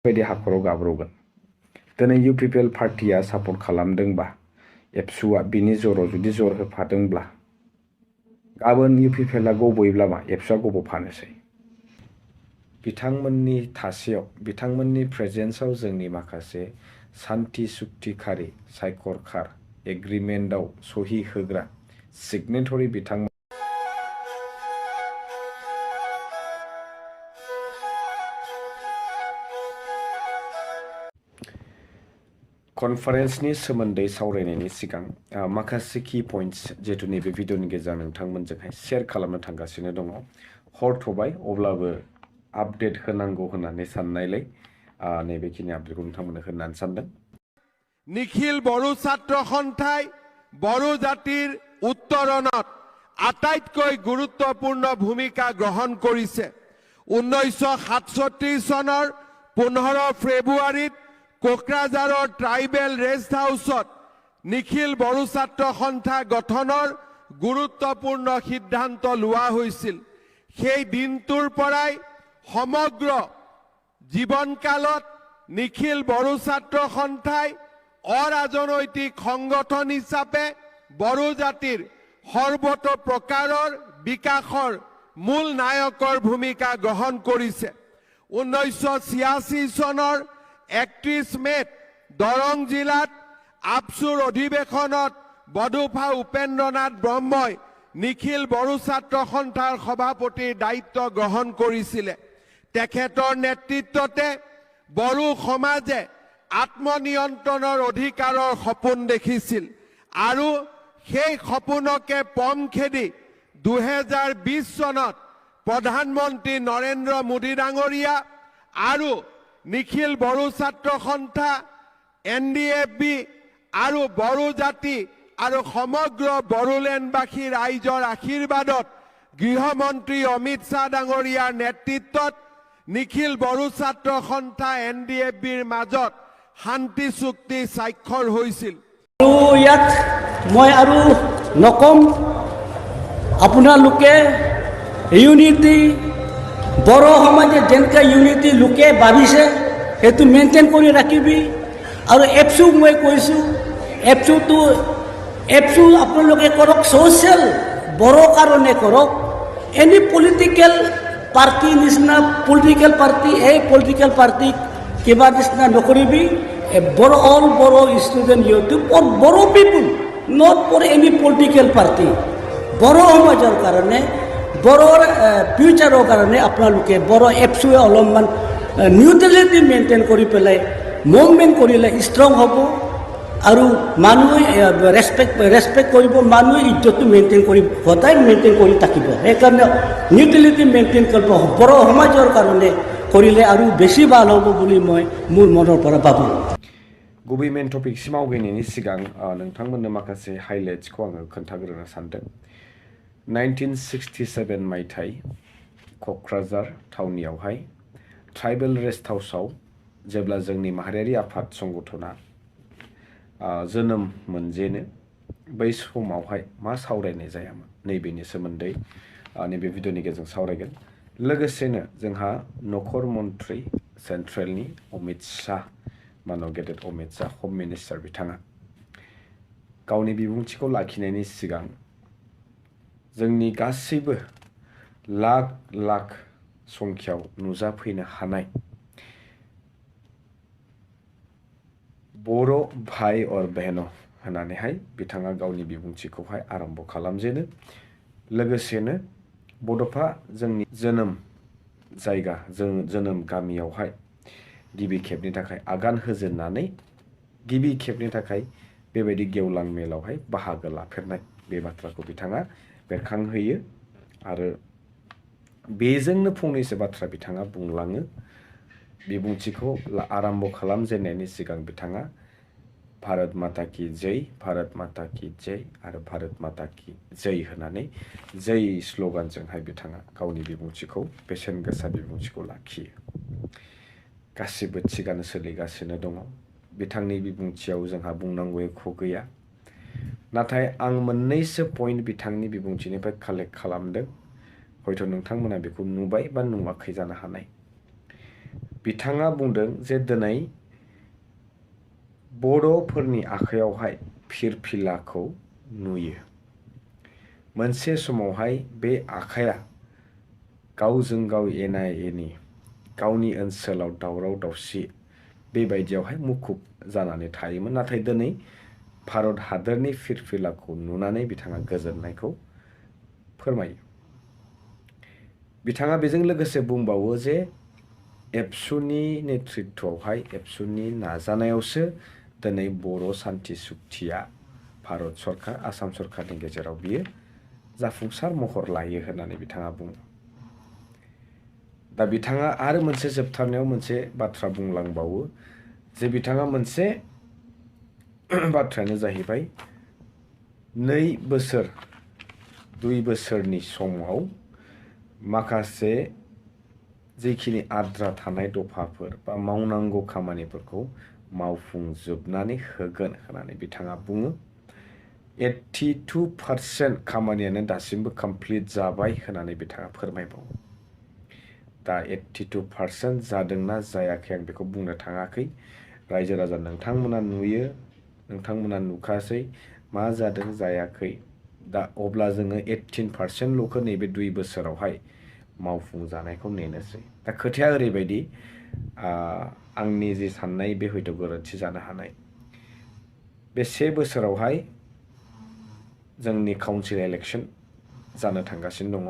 बायदि हाखराव गाब्रगोन दिनै UPPL पार्टिया सापर्ट खालामदोंबा एबसुआ बिनि जराव जुदि जर होफादोंब्ला गाबोन UPPLआ गबोयोब्ला मा एबसुआ गबोफानोसै बिथांमोननि थासेयाव बिथांमोननि प्रेजेन्सआव जोंनि माखासे सान्थि सुक्तिखारि सायखरखार एग्रिमेन्टआव सहि होग्रा सिगनेटरि बिथांमोन कनफारेन्सनि सोमोन्दै सावरायनायनि सिगां माखासे की पइन्ट्स जेतु नैबे भिडिअनि गेजेराव नोंथांमोनजोंहाय शेयार खालामनो थांगासिनो दङ हर थबाय अब्लाबो आपडेट होनांगौ होननानै साननायलाय नैबेखिनि आपडेटखौ नोंथांमोननो होननानै सानदों निखिल बड़ो छात्र सन्थाय बड़ो जातिर उत्तरणत आटाइतকৈ गुरुत्वपूर्ण भूमिका ग्रहण करिছে 1967 চনৰ 15 ফেব্ৰুৱাৰীত কোকৰাঝাৰৰ ট্ৰাইবেল ৰেষ্ট হাউচত নিখিল বড়ো ছাত্ৰ সন্থা গঠনৰ গুৰুত্বপূৰ্ণ সিদ্ধান্ত লোৱা হৈছিল সেই দিনটোৰ পৰাই সমগ্ৰ জীৱনকালত নিখিল বড়ো ছাত্ৰ সন্থাই অৰাজনৈতিক সংগঠন হিচাপে বড়ো জাতিৰ সৰ্বতো প্ৰকাৰৰ বিকাশৰ মূল নায়কৰ ভূমিকা গ্ৰহণ কৰিছে 1986 চনৰ 31 মেত দৰং জিলাত আপসুৰ অধিৱেশনত বডোফা উপেন্দ্ৰনাথ ব্ৰহ্মই নিখিল বড়ো ছাত্ৰ সন্থাৰ সভাপতিৰ দায়িত্ব গ্ৰহণ কৰিছিলে তেখেতৰ নেতৃত্বতে বড়ো সমাজে আত্মনিয়ন্ত্ৰণৰ অধিকাৰৰ সপোন দেখিছিল আৰু সেই সপোনকে পম খেদি 2020 চনত প্ৰধানমন্ত্ৰী নৰেন্দ্ৰ মোদী ডাঙৰীয়া আৰু নিখিল বড়ো ছাত্ৰ সন্থা NDFB আৰু বড়ো জাতি আৰু সমগ্ৰ বড়োলেণ্ডবাসী ৰাইজৰ আশীৰ্বাদত গৃহমন্ত্ৰী অমিত শাহ ডাঙৰীয়াৰ নেতৃত্বত নিখিল বড়ো ছাত্ৰ সন্থা NDFBৰ মাজত শান্তি চুক্তি স্বাক্ষৰ হৈছিল ইয়াত মই আৰু নকম আপোনালোকে ইউনিটি বড়ো সমাজে যেনেকৈ ইউনিটি লোকে ভাবিছে সেইটো মেইনটেইন কৰি ৰাখিবি আৰু এপছুক মই কৈছোঁ এপছু আপোনালোকে কৰক ছ'চিয়েল বড়ো কাৰণে কৰক এনি পলিটিকেল পাৰ্টি নিচিনা পলিটিকেল পাৰ্টি এই পলিটিকেল পাৰ্টিক কিবা নিচিনা নকৰিবি বড়ো অল বড়ো student YouTube for Bodo people not for any political party Bodo সমাজৰ কাৰণে বড়োৰ ফিউচাৰৰ কাৰণে আপোনালোকে বড়ো এপছুৱে অলপমান নিউট্ৰেলিটি মেইনটেইন কৰি পেলাই মুভমেণ্ট কৰিলে ষ্ট্ৰং হ'ব আৰু মানুহে ৰেছপেক্ট কৰিব মানুহে ইজ্জতটো মেইনটেইন কৰি সদায় মেইনটেইন কৰি থাকিব সেইকাৰণে নিউট্ৰেলিটি মেইনটেইন কৰিব বড়ো সমাজৰ কাৰণে কৰিলে আৰু বেছি ভাল হ'ব বুলি মই মোৰ মনৰ পৰা ভাবোঁ गुबै मेन टपिकसिम आवगायनायनि सिगां नोंथांमोननो माखासे हाइलाइट्सखौ आङो खोन्थाग्रोनो सानदों 1967 मायथाइ क'क्राझार टाउनियावहाय ट्राइबेल रेस्ट हाउसआव जेब्ला जोंनि माहारियारि आफाद संगठना जोनोम मोनजेनो बै समावहाय मा सावरायनाय जायामोन नैबेनि सोमोन्दै नैबे भिडिअनि गेजेरजों सावरायगोन लोगोसेनो जोंहा नखर मन्त्रि सेन्ट्रेलनि अमित शाह मानव गेदेर अमित शाह हम मिनिस्टार बिथाङा गावनि बिबुंथिखौ लाखिनायनि सिगां जोंनि गासैबो लाख लाख संख्याव नुजाफैनो हानाय बर' भाई और बहनों होननानैहाय बिथाङा गावनि बिबुंथिखौहाय आरम्भ खालामजेनो लोगोसेनो बड'फा जोंनि जोनोम जायगा जोनोम गामियावहाय गिबि खेबनि थाखाय आगान होजेननानै गिबि खेबनि थाखाय बेबायदि गेवलां मेलावहाय बाहागो लाफेरनाय बे बाथ्राखौ बिथाङा बेरखांहोयो आरो बेजोंनो फंनैसो बाथ्रा बिथाङा बुंलाङो बिबुंथिखौ आरम्भ खालामजेननायनि सिगां बिथाङा भारत माता की जय भारत माता की जय आरो भारत माता की जय होननानै जय स्ल'गानजोंहाय बिथाङा गावनि बिबुंथिखौ बेसेन गोसा बिबुंथिखौ लाखियो गासिबो थिगानो सोलिगासिनो दङ बिथांनि बिबुंथियाव जोंहा बुंनांगौ एख' गैया नाथाय आं मोननैसो पइन्ट बिथांनि बिबुंथिनिफ्राय कालेक्ट खालामदों हयथ' नोंथांमोना बेखौ नुबाय बा नुवाखै जानो हानाय बिथाङा बुंदों जे दिनै बर'फोरनि आखायावहाय फिरफिलाखौ नुयो। मोनसे समावहाय बे आखाया गावजों गाव एना एनि, गावनि ओनसोलाव दावराव दावसि बेबायदियावहाय मुखुब जानानै थायोमोन। नाथाय दिनै भारत हादरनि फिरफिलाखौ नुनानै बिथाङा गोजोननायखौ फोरमायो। बिथाङा बेजों लोगोसे बुंबावो जे एबसुनि नेतृत्वआवहाय, एबसुनि नाजानायावसो दिनै बर' सान्थि सुक्तिया भारत सरकार, आसाम सरकारनि गेजेराव बियो जाफुंसार महर लायो होननानै बिथाङा बुङो। दा बिथाङा आरो मोनसे जोबथारनायाव मोनसे बाथ्रा बुंलांबावो जे बिथाङा मोनसे बाथ्रायानो जाहैबाय 2 बोसोरनि समाव माखासे जिखिनि आद्रा थानाय दफाफोर बा मावनांगौ खामानिफोरखौ मावफुंजोबनानै होगोन होननानै बिथाङा बुङो। 82% खामानियानो दासिमबो कमप्लिट जाबाय होननानै बिथाङा फोरमायबावो। दा 82% जादोंना जायाखै आं बेखौ बुंनो थाङाखै। रायजो राजा नोंथांमोना नुयो, नोंथांमोना नुखासै मा जादों जायाखै। दा अब्ला जोङो 18%ल'खौ नैबे 2 बोसोरावहाय मावफुंजानायखौ नेनोसै। दा खोथाया ओरैबायदि, आंनि जि साननाय बे हयथ' गोरोन्थि जानो हानाय। बे 1 बोसोरावहाय जोंनि काउन्सिल इलेक्सन जानो थांगासिनो दङ।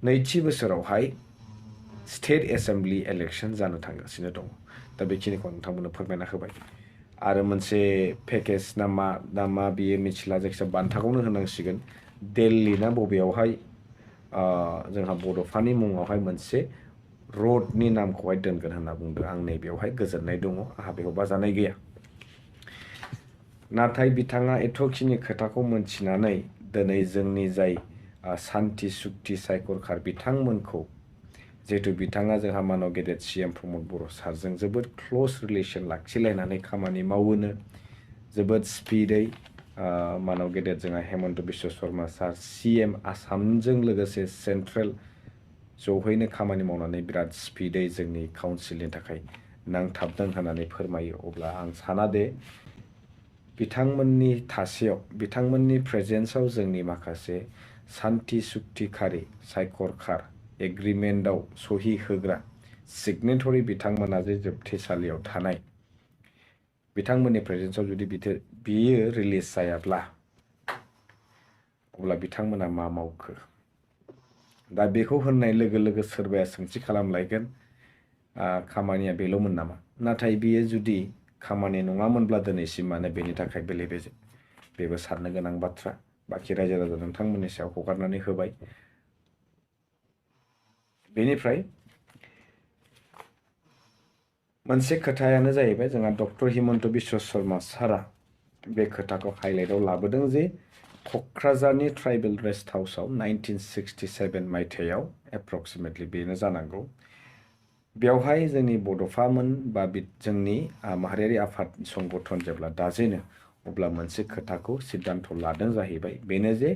नैथि बोसोरावहाय स्टेट एसेम्बलि इलेक्सन जानो थांगासिनो दङ। दा बेखिनिखौ नोंथांमोननो फोरमायना होबाय। आरो मोनसे पेकेज ना मा बियो मिथिला, जायखिजाया बान्थाखौनो होनांसिगोन। दिल्ली ना बबेयावहाय जोंहा बड'फानि मुङावहाय मोनसे रडनि नामखौहाय दोनगोन होनना बुंदों। आं नैबेयावहाय गोजोननाय दङ, आंहा बेखौ बाजानाय गैया। नाथाय बिथाङा एथ'खिनि खोथाखौ मोनथिनानै दिनै जोंनि जाय सान्थि सुक्ति सायखरखार बिथांमोनखौ, जिहेतु बिथाङा जोंहा मानाव गेदेर CM प्रमद बर' सारजों जोबोद क्ल'ज रिलेसन लाखिलायनानै खामानि मावोनो, जोबोद स्पिडै मानाव गेदेर जोंहा हेमन्त बिश्व शर्मा सार CM आसामजों लोगोसे सेन्ट्रेल जहैनो खामानि मावनानै बिराद स्पिडै जोंनि काउन्सिलनि थाखाय नांथाबदों होननानै फोरमायो। अब्ला आं साना दे बिथांमोननि थासेयाव, बिथांमोननि प्रेजेन्सआव जोंनि माखासे सान्थि सुक्तिखारि सायखरखार एग्रिमेन्टआव सहि होग्रा सिगनेटरि बिथांमोना जे जोबथेसालियाव थानाय, बिथांमोननि प्रेजेन्सआव जुदि बियो रिलिज जायाब्ला अब्ला बिथांमोना मा मावखो? दा बेखौ होननाय लोगो लोगो सोरबाया सोंथि खालामलायगोन, खामानिया बेल'मोन नामा? नाथाय बियो जुदि खामानि नङामोनब्ला दिनैसिम मानो बेनि थाखाय बेले बेजे? बेबो साननो गोनां बाथ्रा। बाखि रायजो राजा नोंथांमोननि सायाव हगारनानै होबाय। बेनिफ्राय मोनसे खोथायानो जाहैबाय, जोंहा डक्टर हिमन्त बिश्व शर्मा सारा बे खोथाखौ हाइलाइटआव लाबोदों जे क'क्राझारनि ट्राइबेल रेस्ट हाउसआव 1967 मायथाइयाव एप्रक्सिमेटलि बेनो जानांगौ, बेवहाय जोंनि बड'फामोन बा जोंनि माहारियारि आफाद संगठन जेब्ला दाजेनो, अब्ला मोनसे खोथाखौ सिद्धान्त लादों जाहैबाय, बेनो जे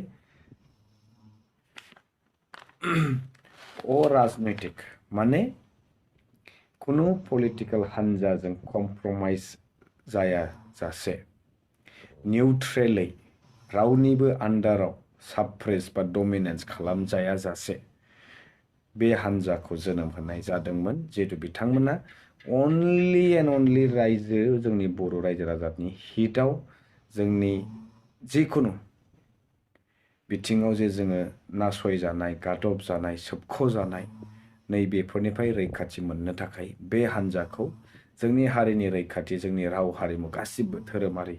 अराजनैतिक माने खुनु पलिटिकेल हान्जाजों कमप्रमाइज जायाजासे, निउट्रेलै रावनिबो आन्डाराव साप्रेस बा डमिनेन्स खालामजायाजासे बे हान्जाखौ जोनोम होनाय जादोंमोन। जिहेतु बिथांमोना अनलि एन्ड अनलि रायजो, जोंनि बर' रायजो राजानि हितआव, जोंनि जिखुनु बिथिङाव जे जोङो नासयजानाय, गादब जानाय, सोबख'जानाय, नैबेफोरनिफ्राय रैखाथि मोननो थाखाय बे हान्जाखौ जोंनि हारिनि रैखाथि, जोंनि राव हारिमु गासिबो धोरोमारि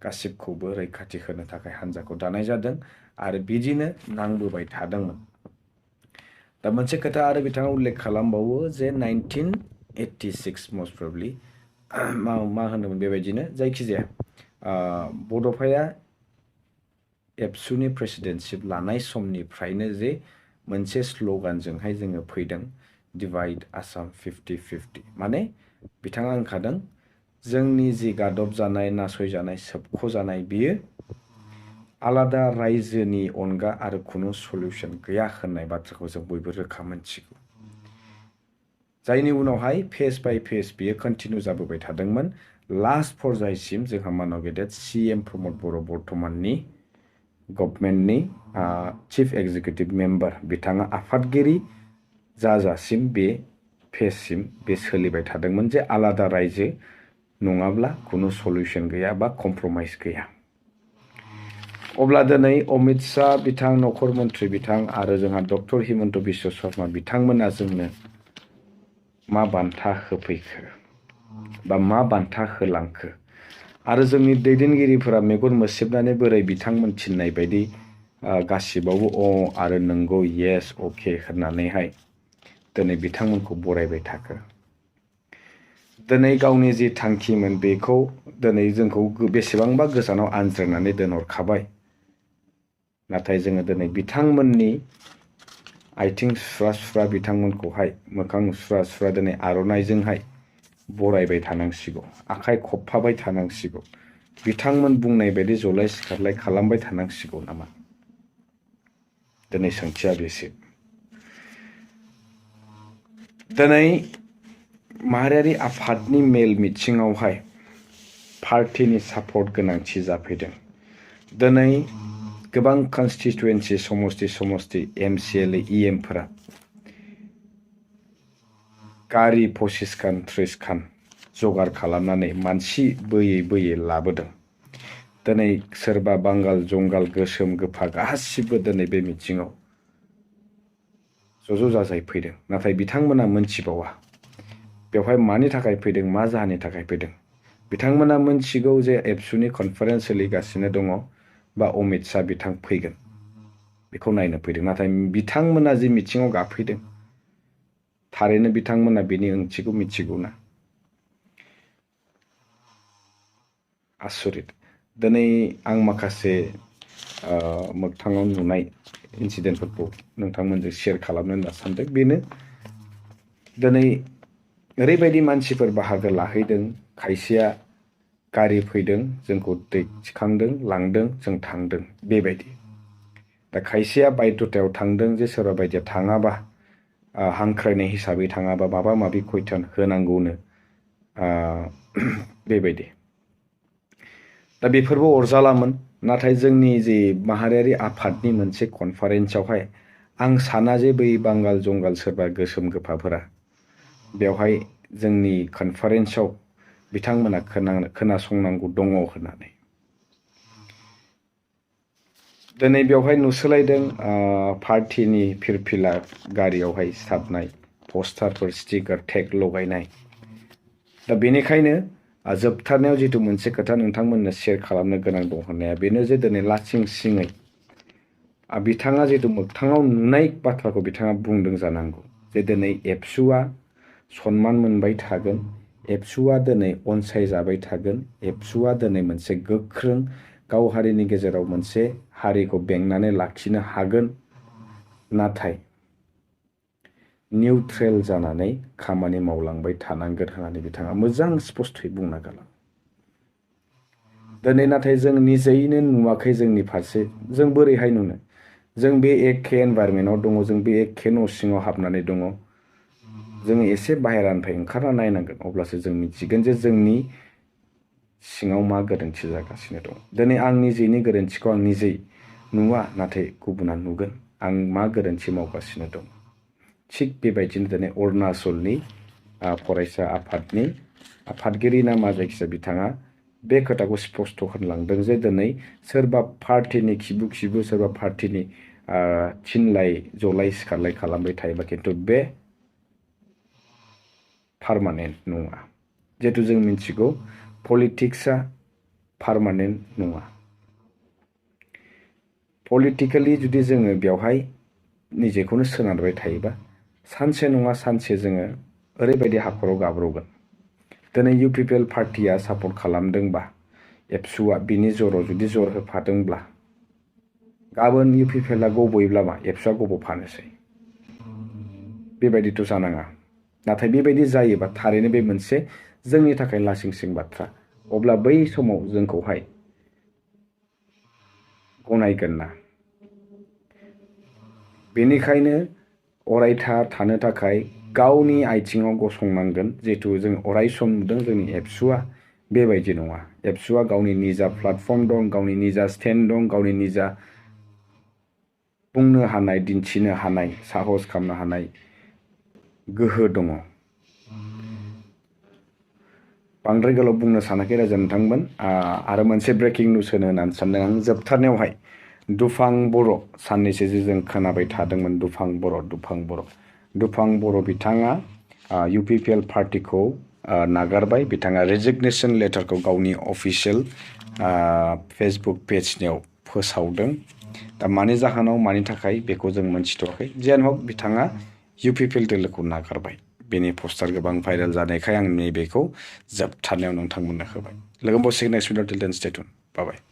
गासिबखौबो रैखाथि होनो थाखाय हान्जाखौ दानाय जादों आरो बिदिनो नांबोबाय थादोंमोन। दा मोनसे खोथा आरो बिथाङा उल्लेख खालामबावो जे 1986 मस्ट प्रबेबलि मा होनोमोन बेबायदिनो, जायखिजाया बड'फाया एबसुनि प्रेसिडेन्टशिप लानाय समनिफ्रायनो जे मोनसे स्ल'गानजोंहाय जोङो फैदों, डिभाइड आसाम 50-50। माने बिथाङा होनखादों जोंनि जि गादब जानाय, नासयजानाय, सोबख'जानाय, बियो आलादा रायजोनि अनगा आरो खुनु सलिउसन गैया होननाय बाथ्राखौ जों बयबो रोखा मोनथिगौ। जायनि उनावहाय फेज बाय फेज बियो कन्टिनिउ जाबोबाय थादोंमोन लास्ट पर्यायसिम जोंहा मानाव गेदेर CM प्रमद बर' बर्तमाननि गभर्नमेन्टनि चिफ एक्जिकिउटिभ मेम्बार बिथाङा आफादगिरि जाजासिम बे फेजसिम बे सोलिबाय थादोंमोन जे आलादा रायजो नङाब्ला खुनु सल्युशन गैया बा कमप्रमाइज गैया। अब्ला दिनै अमित शाह बिथां नखर मन्त्रि बिथां आरो जोंहा डक्टर हिमन्त बिश्व शर्मा बिथांमोना जोंनो मा बान्था होफैखो बा मा बान्था होलांखो आरो जोंनि दैदेनगिरिफोरा मेगन मोसेबनानै बोरै बिथांमोन थिननाय बायदि गासिबावबो आरो नंगौ येस अके होननानैहाय दिनै बिथांमोनखौ बरायबाय थाखो। दिनै गावनि जि थांखिमोन बेखौ दिनै जोंखौ बेसेबांबा गोजानाव आनज्रायनानै दोनहरखाबाय, नाथाय जोङो दिनै बिथांमोननि आथिं सुरा सुरा बिथांमोनखौहाय मोखां सुरा सुरा दिनै आर'नाइजोंहाय बरायबाय थानांसिगौ, आखाइ खबफाबाय थानांसिगौ, बिथांमोन बुंनाय बायदि जलाय सिखारलाय खालामबाय थानांसिगौ नामा? दिनै सोंथिया बेसो। दिनै माहारियारि आफादनि मेल मिथिङावहाय पार्टिनि सापर्ट गोनांथि जाफैदों। दिनै गोबां कनस्टिटुवेन्सि समस्ति MCLA EMफोरा गारि 25 खान 30 खान जगार खालामनानै मानसि बोयै लाबोदों। दिनै सोरबा बांगाल जंगाल गोसोम गोफा गासिबो दिनै बे मिथिङाव ज' जाजाय फैदों, नाथाय बिथांमोना मोनथिबावा बेवहाय मानि थाखाय फैदों, मा जाहोननि थाखाय फैदों। बिथांमोना मोनथिगौ जे एबसुनि कनफारेन्स सोलिगासिनो दङ बा अमित शाह बिथां फैगोन, बेखौ नायनो फैदों। नाथाय बिथांमोना जि मिथिङाव गाफैदों थारैनो बिथांमोना बेनि ओंथिखौ मिथिगौ ना? आसरित। दिनै आं माखासे मोगथाङाव नुनाय इन्सिडेन्टफोरखौ नोंथांमोनजों शेयार खालामनो होनना सानदों। बेनो दिनै ओरैबायदि मानसिफोर बाहागो लाहैदों, खायसेया गारि फैदों जोंखौ दै थिखांदों लांदों जों थांदों बेबायदि। दा खायसेया बायध'थायाव थांदों जे सोरबा बायदिया थाङाबा हांख्रायनाय हिसाबै थाङाबा माबा माबि कुइसन होनांगौनो बेबायदि। दा बेफोरबो अरजालामोन। नाथाय जोंनि जे माहारियारि आफादनि मोनसे कनफारेन्सआवहाय आं साना जे बै बांगाल जंगाल सोरबा गोसोम गोफाफोरा बेवहाय जोंनि कनफारेन्सआव बिथांमोना खोनासंनांगौ दङ होननानै। दिनै बेवहाय नुसोलायदों पार्टिनि फिरफिला गारियावहाय सिथाबनाय पस्टारफोर, स्टिकार, टेग लगायनाय। दा बेनिखायनो जोबथारनायाव जिथु मोनसे खोथा नोंथांमोननो शेयार खालामनो गोनां दं होननाया बेनो जे दिनै लासिं सिङै बिथाङा जिथु मोगथाङाव नुनाय बाथ्राखौ बिथाङा बुंदों जानांगौ जे दिनै एबसुआ सनमान मोनबाय थागोन, एबसुआ दिनै अनसायजाबाय थागोन, एबसुआ दिनै मोनसे गोख्रों गाव हारिनि गेजेराव मोनसे हारिखौ बेंनानै लाखिनो हागोन, नाथाय निउट्रेल जानानै खामानि मावलांबाय थानांगोन होननानै बिथाङा मोजां स्पष्टयै बुंना गालां। दिनै नाथाय जों निजेयैनो नुवाखै जोंनि फारसे। जों बोरैहाय नुनो? जों बे एखे एनभाइरमेन्टआव दङ, जों बे एखे न' सिङाव हाबनानै दङ। जोङो एसे बाहेरानिफ्राय ओंखारना नायनांगोन, अब्लासो जों मिथिगोन जे जोंनि सिङाव मा गोरोन्थि जागासिनो दं। दिनै आं निजेनि गोरोन्थिखौ आं निजेै नुवा, नाथाय गुबुना नुगोन आं मा गोरोन्थि मावगासिनो दं। थिग बेबायदिनो दिनै अरुणाचलनि फरायसा आफादनि आफादगिरि ना मा जायखिजाया बिथाङा बे खोथाखौ स्पष्ट होनलांदों जे दिनै सोरबा पार्टिनि खिबु सोरबा पार्टिनि थिनलाय जलाय सिखारलाय खालामबाय थायोबा खिन्थु बे पार्मानेन्ट नङा। जिहेतु जों मिथिगौ पलिटिक्सआ पार्मानेन्ट नङा। पलिटिकेलि जुदि जोङो बेवहाय निजेखौनो सोनारबाय थायोबा सानसे नङा सानसे जोङो ओरैबायदि हाखराव गाब्र'गोन। दिनै UPPL पार्टिया सापर्ट खालामदोंबा एबसुआ बिनि जराव जुदि जर होफादोंब्ला गाबोन UPPLआ गबोयोब्ला मा एबसुआ गबोफानोसै। बेबायदिथ' जानाङा। नाथाय बेबायदि जायोबा थारैनो बे मोनसे जोंनि थाखाय लासिंसिं बाथ्रा। अब्ला बै समाव जोंखौहाय गनायगोन ना? बेनिखायनो अरायथा थानो थाखाय गावनि आथिङाव गसंनांगोन जिहेतु जों अराय सम नुदों जोंनि एबसुआ बेबायदि नङा एबसुआ गावनि निजा प्लेटफर्म दं गावनि निजा स्टेन्ड दं गावनि निजा बुंनो हानाय दिन्थिनो हानाय साहस खालामनो हानाय गोहो दङ बांद्राय गोलाव बुंनो सानाखै रायजो नोंथांमोन आरो मोनसे ब्रेकिं निउस होनो होननानै सानदों आं जोबथारनायावहाय दुफां बर' साननैसो जों खोनाबाय थादोंमोन दुफां बर' बिथाङा UPPL पार्टिखौ नागारबाय बिथाङा रेजिगनेशन लेटारखौ गावनि अफिसियेल फेसबुक पेजनियाव फोसावदों दा मानि जाहोनाव मानि थाखाय बेखौ जों मोनथिथ'वाखै जियानो हक बिथाङा UPPL दोलोखौ नागारबाय बेनि पस्टार गोबां भाइरेल जानायखाय आं नैबेखौ जोबथारनायाव नोंथांमोननो होबाय लोगो मोनसिगोन नेक्स्ट भिडिअ टिल देन स्टे टिउन बाय बाय